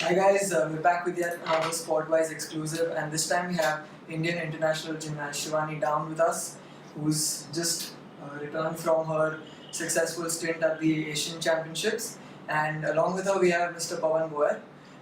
Hi guys, we're back with yet another Sport-wise exclusive, and this time we have Indian international gymnast Shivani Dound with us, who's just returned from her successful stint at the Asian Championships. And along with her, we have Mr. Pawan Bhoir,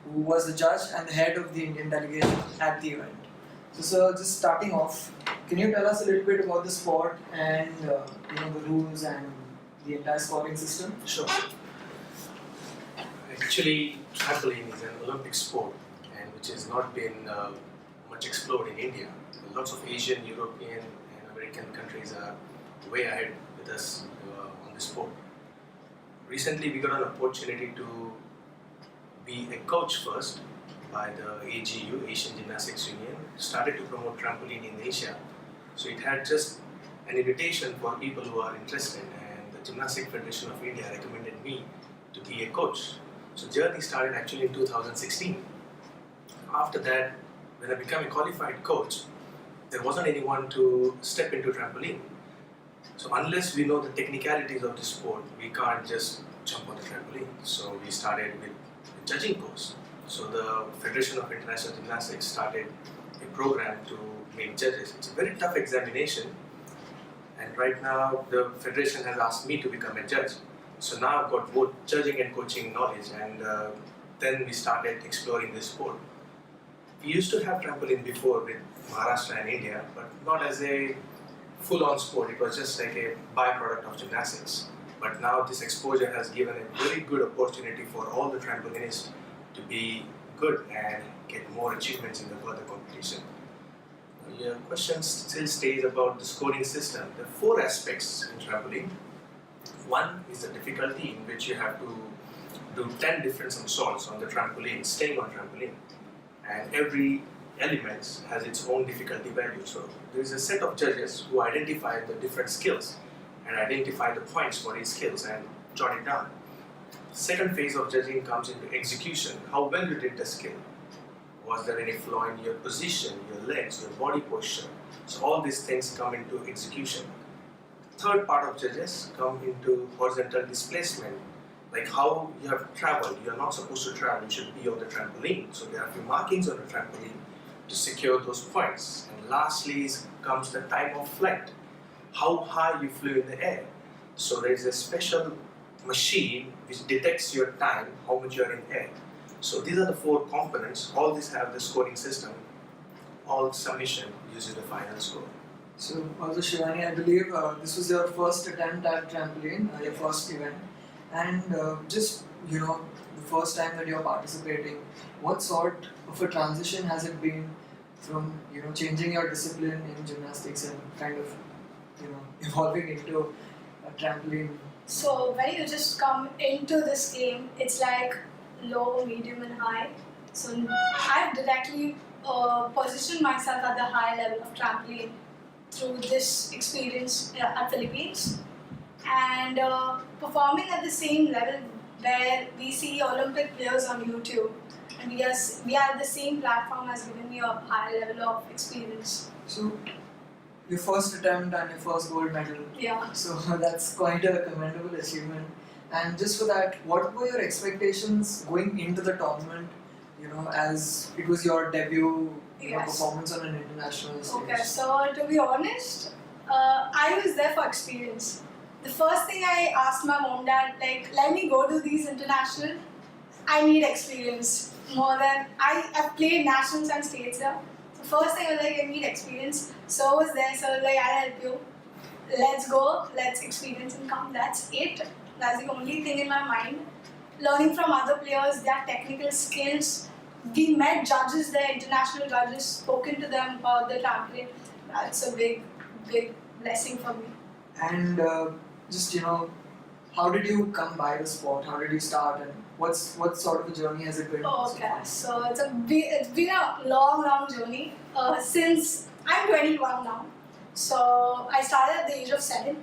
who was the judge and the head of the Indian delegation at the event. So, sir, just starting off, can you tell us a little bit about the sport and the rules and the entire scoring system? Sure. Actually, trampoline is an Olympic sport, and which has not been much explored in India. Lots of Asian, European, and American countries are way ahead with us on this sport. Recently, we got an opportunity to be a coach first by the AGU, Asian Gymnastics Union, started to promote trampoline in Asia. So it had just an invitation for people who are interested, and the Gymnastic Federation of India recommended me to be a coach. So journey started actually in 2016. After that, when I became a qualified coach, there wasn't anyone to step into trampoline. So unless we know the technicalities of the sport, we can't just jump on the trampoline. So we started with a judging course. So the Federation of International Gymnastics started a program to make judges. It's a very tough examination, and right now the Federation has asked me to become a judge. So now I've got both judging and coaching knowledge, and then we started exploring this sport. We used to have trampoline before with Maharashtra and India, but not as a full-on sport. It was just like a byproduct of gymnastics. But now this exposure has given a very good opportunity for all the trampolinists to be good and get more achievements in the further competition. Your question still stays about the scoring system. There are 4 aspects in trampoline. One is the difficulty, in which you have to do 10 different somersaults on the trampoline, staying on trampoline. And every element has its own difficulty value. So there is a set of judges who identify the different skills and identify the points for each skills and jot it down. Second phase of judging comes into execution. How well you did the skill. Was there any flaw in your position, your legs, your body posture? So all these things come into execution. Third part of judges come into horizontal displacement, like how you have traveled. You are not supposed to travel, you should be on the trampoline. So there are a few markings on the trampoline to secure those points. And lastly comes the time of flight, how high you flew in the air. So there is a special machine which detects your time, how much you are in air. So these are the 4 components. All these have the scoring system. All summation uses the final score. So also Shivani, I believe this was your first attempt at trampoline, your first event, and just the first time that you're participating, what sort of a transition has it been from changing your discipline in gymnastics and kind of evolving into a trampoline? So when you just come into this game, it's like low, medium and high. So I've directly positioned myself at the high level of trampoline through this experience at Philippines, and performing at the same level where we see Olympic players on YouTube, and we are the same platform has given me a high level of experience. So your first attempt and your first gold medal. Yeah. So that's quite a commendable achievement. And just for that, what were your expectations going into the tournament? As it was your debut performance on an international stage. Okay, so to be honest, I was there for experience. The first thing I asked my mom, dad, let me go to these international. I need experience more than I've played nationals and states there. So first thing I was like, I need experience. So I was there, so I was like, I'll help you. Let's go, let's experience and come. That's it. That's the only thing in my mind. Learning from other players, their technical skills. We met judges there, international judges, spoken to them about the trampoline. That's a big, big blessing for me. And how did you come by the sport? How did you start, and what sort of a journey has it been? Okay, so it's been a long journey. Since I'm 21 now, so I started at the age of 7, and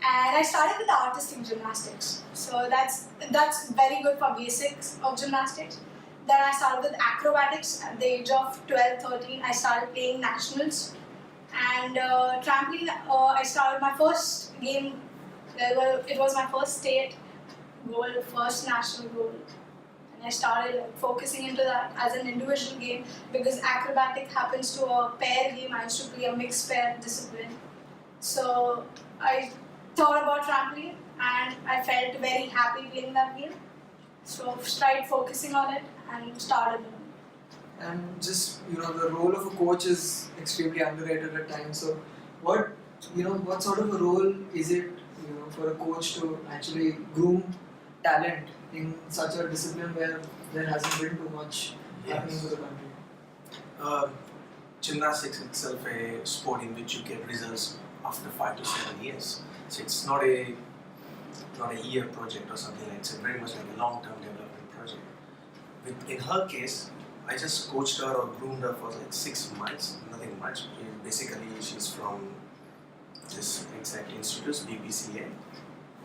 I started with artistic gymnastics. So that's very good for basics of gymnastics. Then I started with acrobatics at the age of 12, 13. I started playing nationals. And trampoline, I started my first game. It was my first state goal, first national goal. and I started like, focusing into that as an individual game because acrobatic happens to a pair game. I used to play a mixed pair discipline. So I thought about trampoline and I felt very happy playing that game. So I started focusing on it and started learning. And just the role of a coach is extremely underrated at times. So what what sort of a role is it for a coach to actually groom talent in such a discipline where there hasn't been too much happening to the country? Gymnastics itself a sport in which you get results after 5 to 7 years. So it's not a year project or something like that. It's very much like a long-term development project. In her case, I just coached her or groomed her for like 6 months, nothing much. Basically, she's from this exact institute, BPCA.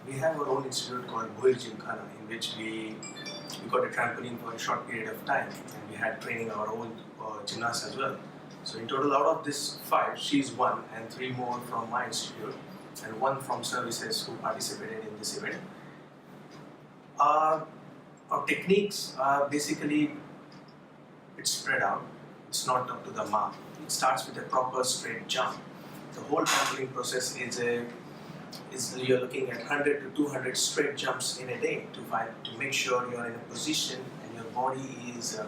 We have our own institute called Bhoir Gymkhana, in which we got a trampoline for a short period of time, and we had training our own gymnasts as well. So in total, out of this 5, she's 1 and 3 more from my institute, and 1 from services who participated in this event. Our techniques are basically, it's spread out. It's not up to the mark. It starts with a proper straight jump. The whole trampoline process is you're looking at 100 to 200 straight jumps in a day to make sure you're in a position and your body is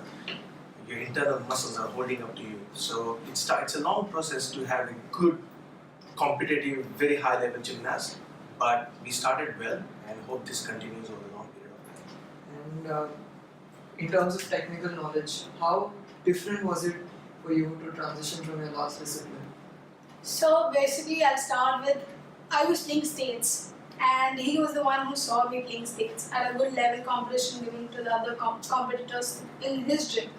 your internal muscles are holding up to you. So it's a long process to have a good, competitive, very high level gymnast. But we started well and hope this continues over a long period of time. And in terms of technical knowledge, how different was it for you to transition from your last discipline? So basically, I'll start with I was playing states, and he was the one who saw me playing states at a good level competition, giving to the other competitors in his gym.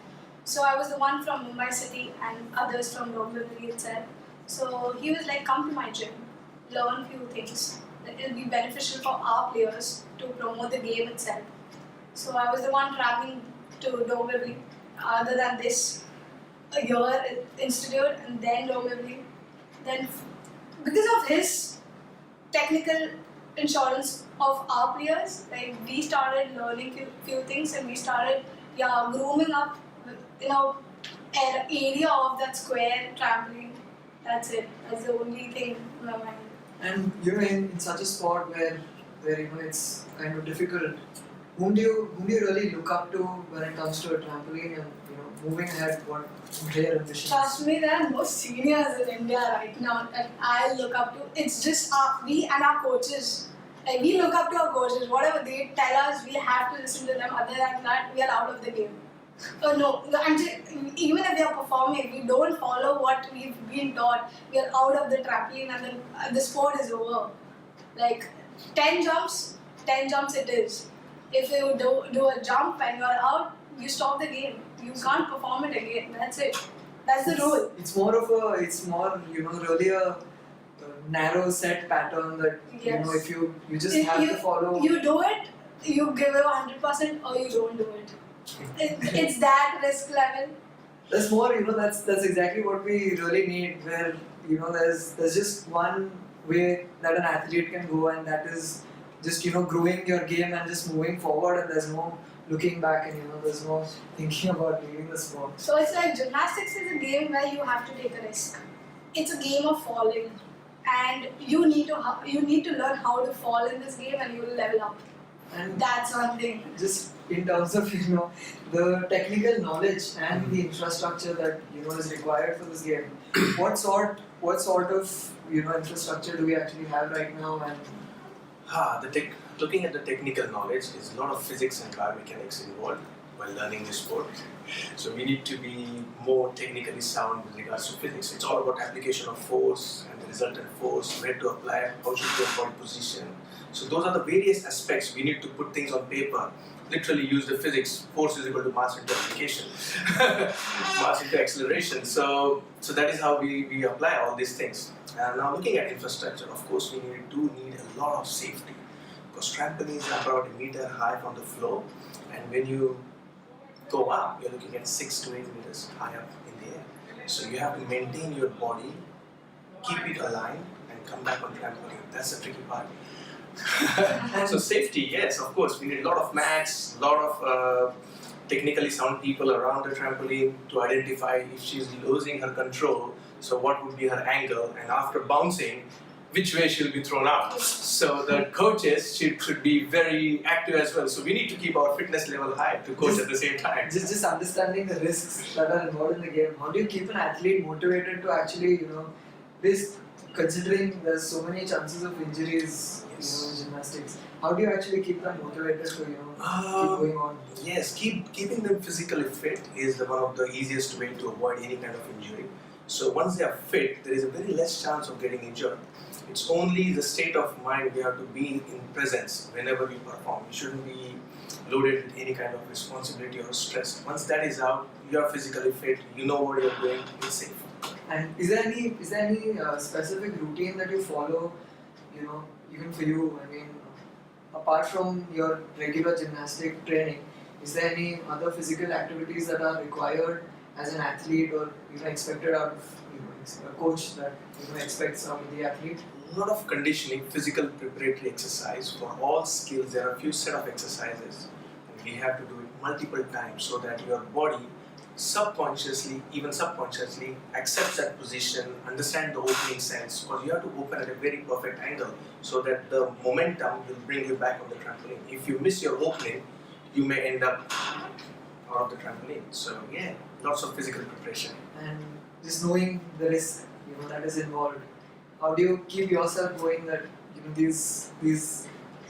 So I was the one from Mumbai city and others from Dombivli itself. So he was like, "Come to my gym, learn few things. It will be beneficial for our players to promote the game itself." So I was the one traveling to Dombivli. Other than this, a year at institute and then Dombivli. Then, because of his technical insurance of our players, like we started learning few things and we started grooming up, area of that square trampoline. That's it. That's the only thing in my mind. And in such a sport where it's kind of difficult, whom do you really look up to when it comes to a trampoline and moving ahead? What their ambitions? Trust me, there are no seniors in India right now that I look up to. It's just we and our coaches. Like we look up to our coaches. Whatever they tell us, we have to listen to them. Other than that, we are out of the game. No, even if we are performing, we don't follow what we've been taught. We are out of the trampoline and then the sport is over. Like 10 jumps it is. If you do a jump and you're out, you stop the game. You can't perform it again. That's it. That's the rule. It's more really a narrow set pattern that Yes. if you just have to follow. You do it, you give it 100% or you don't do it. It's that risk level. That's more, that's exactly what we really need. Where there's just one way that an athlete can go, and that is just growing your game and just moving forward, and there's no looking back, and there's no thinking about leaving the sport. So it's like gymnastics is a game where you have to take a risk. It's a game of falling, and you need to learn how to fall in this game, and you will level up. And that's one thing. Just in terms of the technical knowledge and the infrastructure that is required for this game, what sort of infrastructure do we actually have right now? And looking at the technical knowledge, there's a lot of physics and biomechanics involved while learning this sport. So we need to be more technically sound with regards to physics. It's all about application of force and the resultant force, where to apply it, how should your body position. So those are the various aspects. We need to put things on paper, literally use the physics. Force is equal to mass into application, mass into acceleration. So that is how we apply all these things. And now looking at infrastructure, of course we do need a lot of safety, because trampolines are about 1 meter high from the floor, and when you go up, you're looking at 6 to 8 meters high up in the air. So you have to maintain your body, keep it aligned, and come back on trampoline. That's the tricky part. So safety, yes, of course, we need a lot of mats, a lot of technically sound people around the trampoline to identify if she's losing her control. So what would be her angle, and after bouncing, which way she'll be thrown out. So the coaches should be very active as well. So we need to keep our fitness level high to coach at the same time. Just understanding the risks that are involved in the game. How do you keep an athlete motivated to actually, risk, considering there's so many chances of injuries, in gymnastics? How do you actually keep them motivated to, keep going on? Yes, keeping them physically fit is one of the easiest way to avoid any kind of injury. So once they are fit, there is a very less chance of getting injured. It's only the state of mind we have to be in presence whenever we perform. You shouldn't be loaded with any kind of responsibility or stress. Once that is out, you are physically fit, you know what you're doing, it's safe. And is there any specific routine that you follow, even for you? I mean, apart from your regular gymnastic training, is there any other physical activities that are required as an athlete, or expected out of a coach that expects of the athlete? A lot of conditioning, physical preparatory exercise. For all skills, there are a few set of exercises, and we have to do it multiple times so that your body subconsciously, even subconsciously, accepts that position, understand the opening sense, because you have to open at a very perfect angle so that the momentum will bring you back on the trampoline. If you miss your opening, you may end up out of the trampoline. So yeah, lots of physical preparation. And just knowing the risk, that is involved. How do you keep yourself going that, these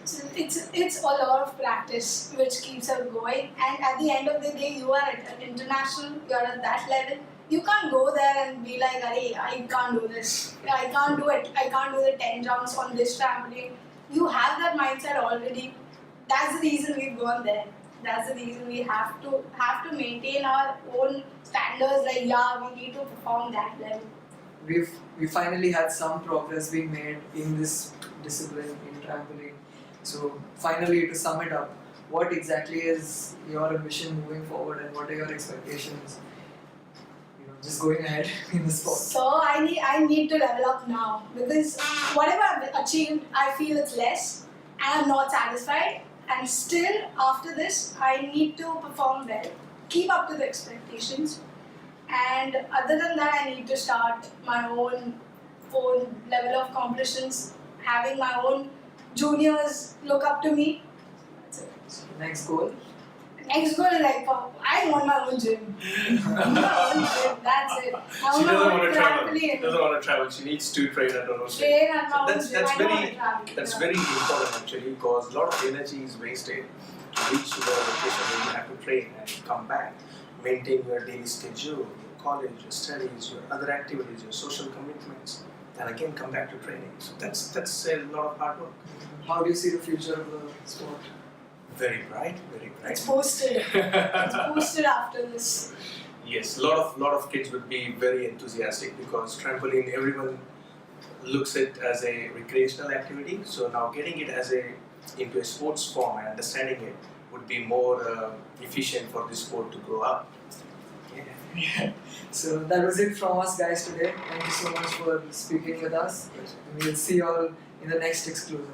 It's a lot of practice which keeps us going, and at the end of the day, you are at an international, you are at that level. You can't go there and be like, "Arey, I can't do this. I can't do it. I can't do the 10 jumps on this trampoline." You have that mindset already. That's the reason we've gone there. That's the reason we have to maintain our own standards. Like, we need to perform that level. We finally had some progress being made in this discipline in trampoline. So finally, to sum it up, what exactly is your ambition moving forward, and what are your expectations? Just going ahead in the sport. So I need to level up now, because whatever I've achieved, I feel it's less, and I'm not satisfied. And still, after this, I need to perform well, keep up to the expectations. And other than that, I need to start my own level of competitions, having my own juniors look up to me. That's it. So next goal? Next goal is like, I want my own gym. My own gym, that's it. She doesn't want to travel. She doesn't want to travel. She needs to train at her own gym. Train at my own That's gym. I don't want to very travel. very important actually, because a lot of energy is wasted to reach the location where you have to train and come back, maintain your daily schedule, your college, your studies, your other activities, your social commitments, and again come back to training. So that's a lot of hard work. How do you see the future of the sport? Very bright, very bright. It's boosted. It's boosted after this. Yes, lot of kids would be very enthusiastic, because trampoline, everyone looks it as a recreational activity. So now getting it into a sports form and understanding it would be more efficient for this sport to grow up. Yeah. So that was it from us guys today. Thank you so much for speaking with us. We'll see you all in the next exclusive.